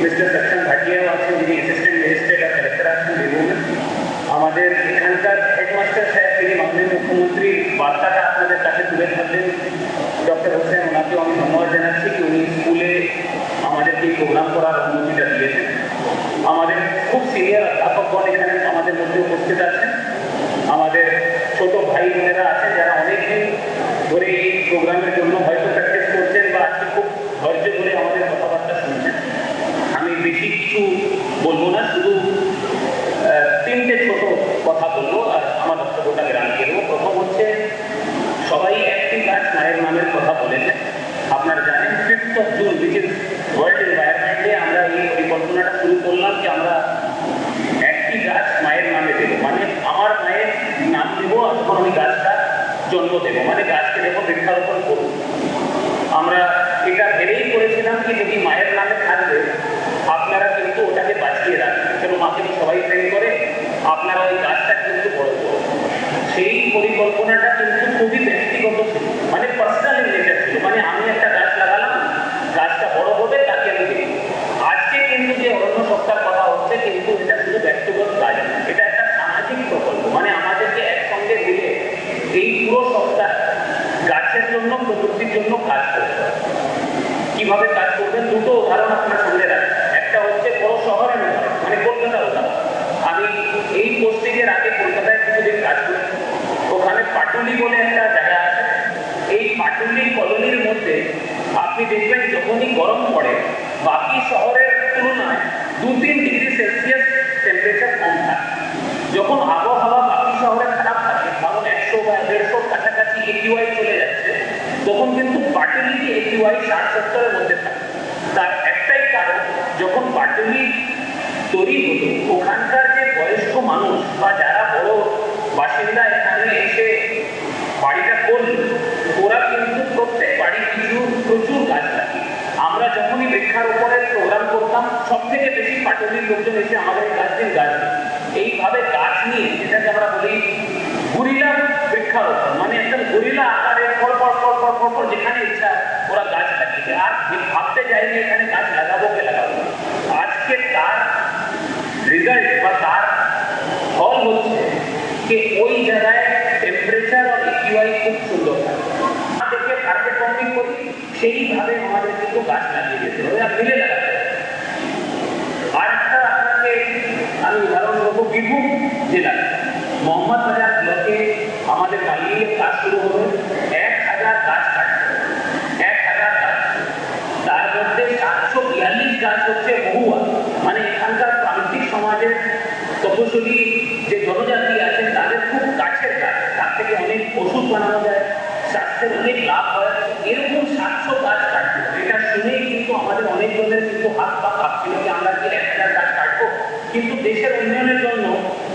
মিস্টার সক্ষম ভাটিয়াও আছেন, যিনি অ্যাসিস্ট্যান্ট ম্যাজিস্ট্রেট আর কালেক্টর আছেন বীরভূমে। আমাদের এখানকার হেডমাস্টার সাহেব, তিনি মাননীয় মুখ্যমন্ত্রীর বার্তাটা আপনাদের কাছে তুলে ধরলেন, ডক্টর হোসেন, ওনাকেও আমি ধন্যবাদ জানাচ্ছি কি উনি স্কুলে আমাদেরকে প্রোগ্রাম করার অনুমতিটা দিয়েছেন। আমাদের খুব সিনিয়র অধ্যাপকগণ এখানে আমাদের মধ্যে উপস্থিত আছেন। আমাদের ছোট ভাই বোনেরা আছেন যারা অনেকদিন ধরে এই প্রোগ্রামের জন্য হয়তো প্র্যাকটিস করছেন বা আজকে খুব ধৈর্য ধরে আমাদের কথাবার্তা শুনছেন। আমি বেশি কিছু বলবো না, শুধু তিনটে ছোট কথা বলবো আর আমার বক্তব্যটাকে রাখিয়ে দেবো। প্রথম হচ্ছে, সবাই একটি গাছ মায়ের নামের কথা বলেছেন। আপনারা জানেন 5th of June, which is world environment day, আমরা এই পরিকল্পনাটা শুরু করলাম যে আমরা একটি গাছ মায়ের নামে দেবো, মানে আমার মায়ের নাম দেবো আর তখন আমি গাছটা জন্ম দেবো, মানে গাছকে যখন বৃক্ষারোপণ করবো। আমরা এটা ভেবেই করেছিলাম কি যদি মায়ের নামে থাকবে আপনারা কিন্তু ওটাকে বাঁচিয়ে রাখবেন, কেন মাকে সবাই ট্রেন করে, আপনারা ওই গাছটা কিন্তু বড় করবেন। সেই পরিকল্পনাটা কিন্তু খুবই ব্যক্তিগত ছিল, মানে পার্সোনাল ইন নেচার ছিল, মানে আমি একটা গাছ লাগালাম, গাছটা বড় হবে তাকে আমি দেখি। আজকে কিন্তু যে অরণ্য সপ্তাহের কথা হচ্ছে, কিন্তু এটা শুধু ব্যক্তিগত কাজ, এটা একটা সামাজিক প্রকল্প, মানে আমাদেরকে একসঙ্গে মিলে এই পুরো সপ্তাহ গাছের জন্য, প্রযুক্তির জন্য কাজ করতে হবে। কিভাবে কাজ করবেন, দুটো উদাহরণ আপনার সামনে রাখেন। একটা হচ্ছে বড় শহরের উদাহরণ, মানে কলকাতার উদাহরণ। আমি এই পোস্টিংয়ের আগে কলকাতায় কিছুদিন কাজ করেছি, ওখানে পাটুলি বলে একটা জায়গা আছে। এই পাটুলি কলোনির মধ্যে আপনি দেখবেন যখনই গরম পড়ে বাকি শহরের তুলনায় 2-3 ডিগ্রি সেলসিয়াস টেম্পারেচার কম থাকে। যখন আবহাওয়া বাকি শহরে খারাপ থাকে, কারণ 100 বা 150 কাছাকাছি AQI চলে যাচ্ছে, তখন কিন্তু পাটুলি AQI 60-70-এর মধ্যে থাকে। তার একটাই কারণ, যখন পাটুলি তৈরি হতো ওখানকার যে বয়স্ক মানুষ বা যারা বড় বাসিন্দা এখানে এসে বাড়িটা করল, ওরা কিন্তু প্রত্যেক বাড়ি কিছু প্রচুর গাছ লাগে। আমরা যখনই বৃক্ষারোপণের প্রোগ্রাম করতাম, সব থেকে বেশি পাটুলির লোকজন এসে আমাদের গাছ দিন গাছ দিন। এইভাবে গাছ নিয়ে, যেটাকে আমরা বলি গরিলা বৃক্ষারোপণ, মানে একটা গরিলা আকারে পর যেখানে ইচ্ছা ওরা গাছ লাগিয়েছে, আর ভাবতে যায়নি এখানে গাছ লাগাবো কে লাগাবো। আজকে তার রেজাল্ট বা তার ফল হচ্ছে যে ওই জায়গায় টেম্পারেচার আর AQI খুব সুন্দর থাকে। দেখে কার্পেট পম্পিং করি, সেইভাবে আমাদের কিন্তু গাছ লাগিয়ে যেতে হবে আর মিলে লাগাতে হবে। আর একটা আপনাকে আমি উদাহরণ দেবো, বীরভূম জেলার মোহাম্মদবাজার ব্লকে আমাদের বালিয়ে কাজ শুরু হবে। 1000 গাছ কাটবে, 1000 গাছ। তার মধ্যে 742 গাছ হচ্ছে মহুয়া, মানে এখানকার প্রান্তিক সমাজের তপশিলি যে জনজাতি আছে তাদের খুব কাছের গাছ, তার থেকে অনেক ওষুধ বানানো যায়, স্বাস্থ্যের অনেক লাভ হয়। এরকম 700 গাছ কাটবে, এটা শুনেই কিন্তু আমাদের অনেকজনের কিন্তু হাত পা কাঁপছিল যে আমরা কি 1000 গাছ কাটবো। কিন্তু দেশের উন্নয়নের জন্য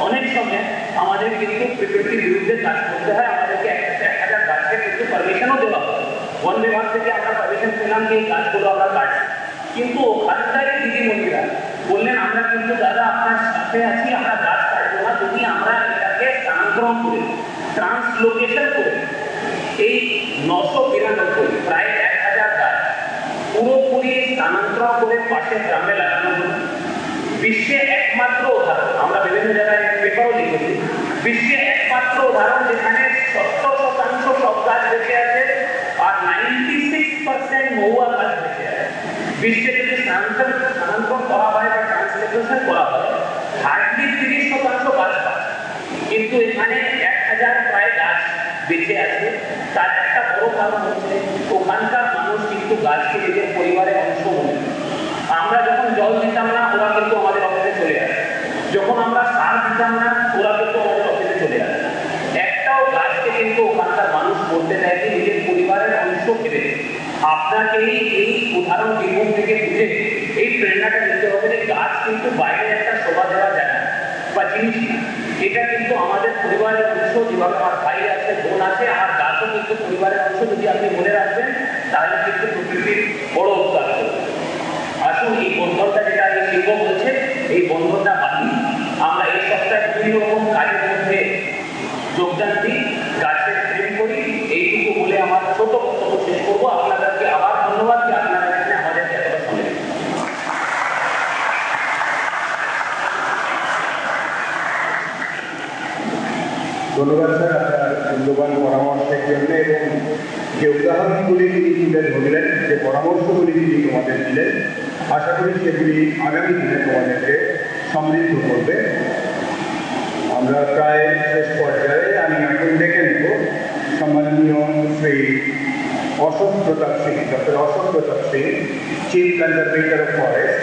অনেক সময় আমাদের কিন্তু প্রকৃতির বিরুদ্ধে কাজ করতে হয়, আমাদেরকে 1000 গাছকে কিন্তু পারমিশনও দেওয়া হয়। বন বিভাগ থেকে আমরা পারমিশন পেলাম যে এই গাছগুলো আমরা কাটছি, কিন্তু ওখানকারই দিদিমণিরা বললেন আমরা কিন্তু দাদা আপনার সাথে আছি, আমরা গাছ কাটবো না যদি আমরা এটাকে স্থানান্তরণ করে ট্রান্সলোকেশন করে এই 992 প্রায় 1000 গাছ পুরোপুরি স্থানান্তরণ করে পাশের গ্রামে লাগানো হলো। বিশ্বে একমাত্র উদাহরণ, আমরা বিভিন্ন জায়গায় পেপারও লিখেছি, বিশ্বে একমাত্র উদাহরণ যেখানে 70% সব গাছ বেঁচে আছে আর 96% মহুয়া গাছ বেঁচে আছে। বিশ্বে যদি স্থানান্তরণ করা হয় বা ট্রান্সলেশন করা হয় হার্ডলি 30% গাছ পাচ্ছে, কিন্তু এখানে 1000 প্রায় গাছ বেঁচে আছে। তার একটা বড় কারণ হচ্ছে ওখানকার মানুষ কিন্তু গাছকে নিজের পরিবারের অংশ মনে করে। আমরা যখন জল দিতাম না ওরা কিন্তু আমাদের অফিসে চলে আসে, যখন আমরা সার দিতাম না ওরা কিন্তু আমাদের অফিসে চলে আসে। একটাও গাছকে কিন্তু ওখানকার মানুষ করতে চাইছে নিজের পরিবারের অংশ ভেবে। আপনাকেই এই উদাহরণ জীবন থেকে বুঝে এই প্রেরণাটা নিতে হবে যে গাছ কিন্তু বাইরে একটা শোভা দেওয়া যায় না বা জিনিস না, এটা কিন্তু আমাদের পরিবারের অংশ। যেভাবে আমার ভাই আছে, বোন আছে, আমার গাছও কিন্তু পরিবারের অংশ। যদি আপনি মনে রাখবেন তাহলে কিন্তু প্রকৃতির বড় উদ্ধার করবে। আসুন এই বন্ধনটা যেটা এই শিল্প বলছে এই বন্ধনটা বাকি আমরা এই সপ্তাহে বিভিন্ন রকম কাজের মধ্যে যোগদান দিই, গাছের প্রেম করি। এইটুকু বলে আমার ছোট বক্তব্য শেষ করবো। আপনাদেরকে আবার ধন্যবাদ যে আপনারা এখানে আমাদেরকে এতটা সময় দিন। ধন্যবাদ স্যার আপনার মূল্যবান পরামর্শের জন্য, এবং যে উদাহরণগুলি তিনি তুলে ধরলেন, যে পরামর্শগুলি তিনি তোমাদের দিলেন, আশা করি সেগুলি আগামী দিনে তোমাদেরকে সমৃদ্ধ করবে। আমরা প্রায় শেষ পর্যায়ে, আমি এখন ডেকে নেব সম্মাননীয় Shri Ashok Pratap Singh, doctor Ashok Pratap Singh, chief conservator of forest,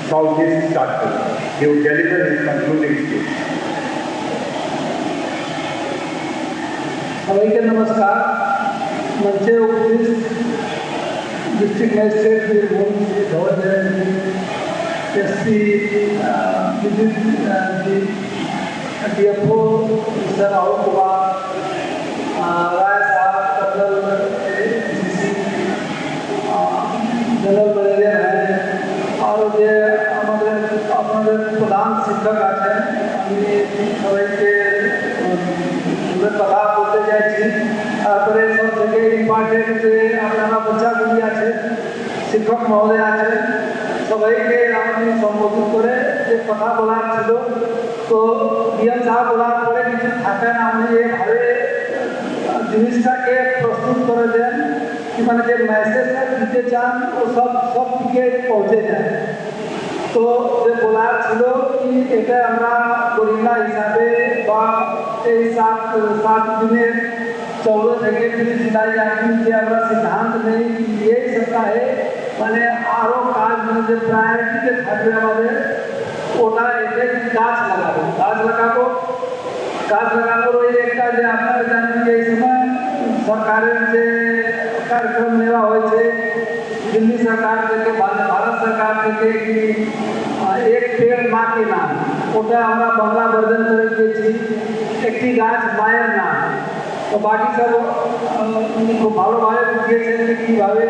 south east circle. He will deliver his concluding speech. सभी नमस्कार। मंचे उपस्थित डिस्ट्रिक्ट मजिस्ट्रेट वीरभूम श्री धवल जैन जी, एसपी विद्युत जी, DFO सर राहुल कुमार, राय साहब, कर्नल CC, जनरल मैनेजर हैं, और ये हमारे प्रधान शिक्षक आছেন। আমি সবাইকে কথা বলতে চাইছি। তারপরে সব থেকে ইম্পর্টেন্ট যে আপনারা বাচ্চাগুলি আছে, শিক্ষক মহোদয় আছেন, সবাইকে আমি সম্বোধন করে যে কথা বলার ছিল। তো ডিএম সাহেব বলার পরে কিছু থাকে না, আপনি এভাবে জিনিসটাকে প্রস্তুত করে দেন কি মানে যে মেসেজটা দিতে চান ও সব দিকে পৌঁছে যায়। তো যে বলার ছিল কি এটা আমরা গরিলা হিসাবে বা এই 7 দিনের 14 থেকে 30 জুলাই আগে যে আমরা সিদ্ধান্ত নেই এই সপ্তাহে মানে আরও কাজ মানে যে প্রায়োরিটিতে থাকবে আমাদের ওটা এতে গাছ লাগাবো। গাছ লাগানোর ওই একটা যে আপনারা জানেন যে এই সময় সরকারের যে কার্যক্রম নেওয়া হয়েছে দিল্লি সরকার থেকে, ভারত সরকার থেকে কি এক পেड़ মা के নাম, ওটা আমরা বাংলা ভার্জন করে দিয়েছি একটি গাছ মায়ের নাম। তো বাকি সব উনি খুব ভালোভাবে বুঝিয়েছেন যে কীভাবে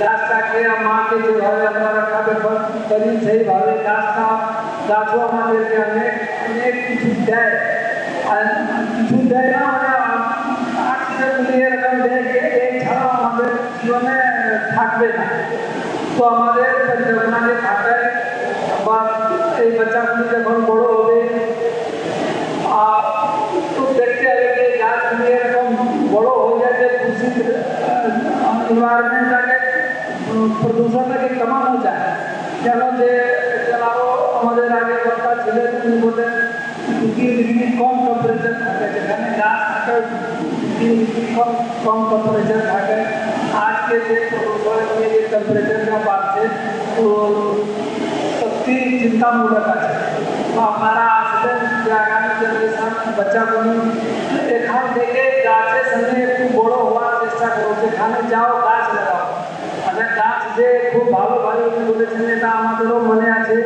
গাছটাকে মাকে যেভাবে আমরা রক্ষাবেক্ষণ করি সেইভাবে গাছও আমাদেরকে অনেক কিছু দেয়। আর কিছু দেয় না মানে আজকে এরকম দেয় যে এই ছাড়াও আমাদের জীবনে থাকবে না। তো আমাদের পরিকল্পনাকে থাকায় বা এই বাচ্চাগুলি যখন বড় হবে তো দেখতে হবে যে গাছগুলি এরকম বড় হয়ে যায় যে দূষিত এনভায়রনমেন্টটাকে প্রদূষণটাকে কমানো যায়। কেন যে আরও আমাদের আগে কথা ছিল তিনি বলেন 2 ডিগ্রি কম টেম্পারেচার থাকে, যেখানে গাছ থাকে 2 ডিগ্রি কম টেম্পারেচার থাকে। আজকে যে প্রদূষণ নিয়ে যে টেম্পারেচারটা বাড়ছে তো সত্যি চিন্তামূলক আছে। তো আপনারা আসবেন যে আগামী জেনারেশন বাচ্চাগুলি এখান থেকে গাছের সঙ্গে একটু বড় হওয়ার চেষ্টা করো, যেখানে যাও গাছ লাগাও। মানে গাছ যে খুব ভালোভাবে উনি বলেছেন এটা আমাদেরও মনে আছে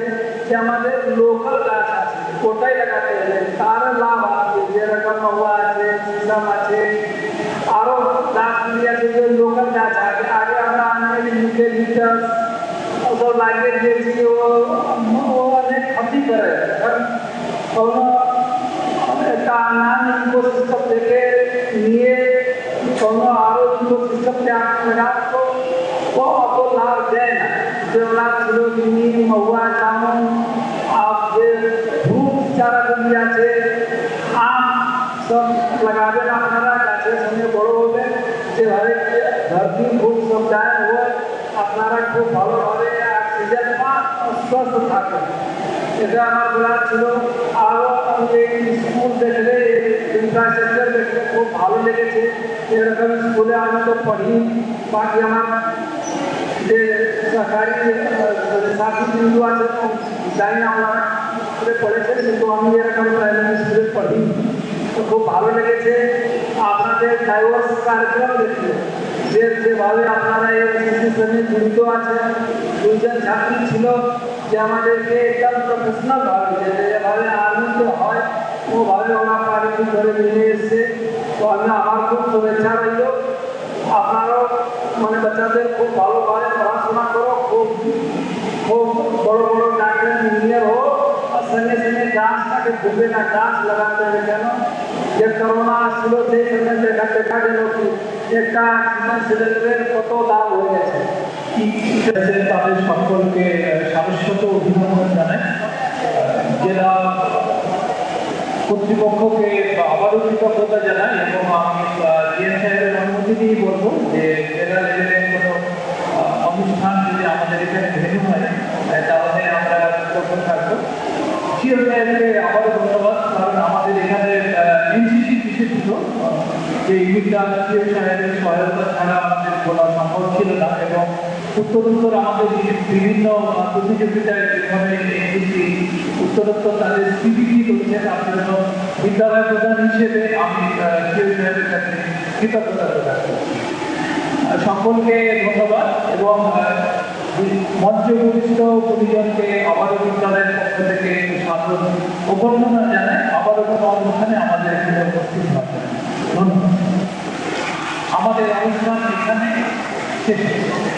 যে আমাদের লোকাল গাছ আছে ওটাই লাগাতে হবে, তার লাভ আছে। যেরকম মহুয়া আছে, সিসাম আছে, আরও গাছগুলি আছে যে লোকাল গাছ আছে। আগে আমরা অনেক ইউকেলিপটাস ওসব লাগিয়ে গিয়েছি ও অনেক ক্ষতি করে কোনো একটা নান ইকোসিস্টেম থেকে নিয়ে কোনো আরও ইকোসিস্টেমকে আপনারা তো वो आपको लाभ दें ना जो लाभ ছিল जिनी महुआ जामुन आप जे खूब चारा दुनिया से आम सब लगावे আপনারা গাছের সঙ্গে বড় হবে যেভাবে ধরতি খুব সবজায় হয় আপনারা খুব ভালোভাবে অক্সিজেন পান সুস্থ থাকবেন এটা আমার বলা ছিল আরও স্কুল দেখলে ইনফ্রাস্ট্রাকচার দেখলে খুব ভালো লেগেছে এরকম স্কুলে আমি তো পড়ি বাকি আমার যে সরকারি সাথী বিন্দু আছে জানি না আপনারা স্কুলে পড়েছেন কিন্তু আমি এরকম প্রাইমারি স্কুলে পড়ি তো খুব ভালো লেগেছে আপনাদের ডাইভার্স কার্যক্রম দেখলে যেভাবে আপনারা এই এসএসসির সঙ্গে জড়িত আছেন দুজন ছাত্রী ছিল যে আমাদেরকে একদম প্রফেশনাল ভাবে যেভাবে আর্মিতে হয় ওভাবে ওরা পারিটি করে নিয়ে এসছে তো আমি আমার খুব শুভেচ্ছা রইল আপনারাও মানে বাচ্চাদের খুব ভালোভাবে পড়াশোনা করো খুব খুব বড় বড় ডাক্তার ইঞ্জিনিয়ার হো আর সঙ্গে সঙ্গে গাছটাকে ভুলবে না গাছ লাগাতে হবে কেন যে করোনা আসছিল সেই সময় দেখা গেল কি একটা অক্সিজেন সিলিন্ডারের কত দাম হয়ে গেছে তাদের সকলকে সারস্বত অভিনন্দন জানাই জেলা কর্তৃপক্ষকে আবারও কৃতজ্ঞতা জানাই এবং আমি ডিএম সাহেবের অনুমতি দিয়ে বলবো যে জেলা লেভেলে কোনো অনুষ্ঠান যদি আমাদের এখানে ভেন্যু হয় তাহলে আমরা কৃতজ্ঞ থাকবো সিএম সাহেবকে আবারও ধন্যবাদ কারণ আমাদের এখানে এনসিসি বিশেষিত যে ইউনিটটা সিএম সাহেবের সহায়তা ছাড়া আমাদের বলা সম্ভব ছিল না এবং উত্তরোত্তর আমাদের বিভিন্ন প্রতিযোগিতায় যেভাবে এনসিসি উত্তরোত্তর তাদের স্বীকৃতি করছে তার জন্য বিদ্যালয় প্রধান হিসেবে আমি সিএম সাহেবের কাছে কৃতজ্ঞতা প্রকাশ করছি সকলকে ধন্যবাদ এবং মঞ্চভূমিষ্ঠ পরিজনকে আবারও বিদ্যালয়ের পক্ষ থেকে সাধারণ অভ্যর্থনা জানাই আবারও কোনো অনুষ্ঠানে আমাদের এখানে উপস্থিত থাকবেন ধন্যবাদ আমাদের অনুষ্ঠান এখানে শেষ হচ্ছে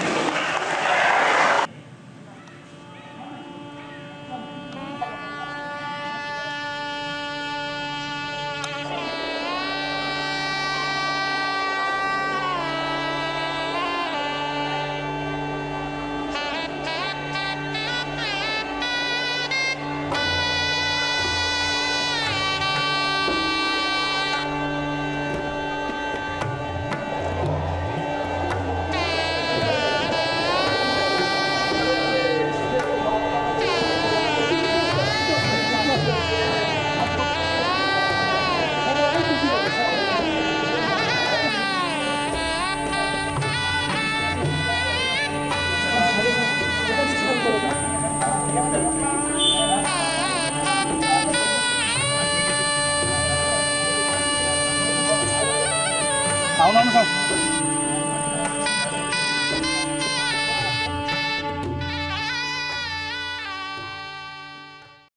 అవునవును సార్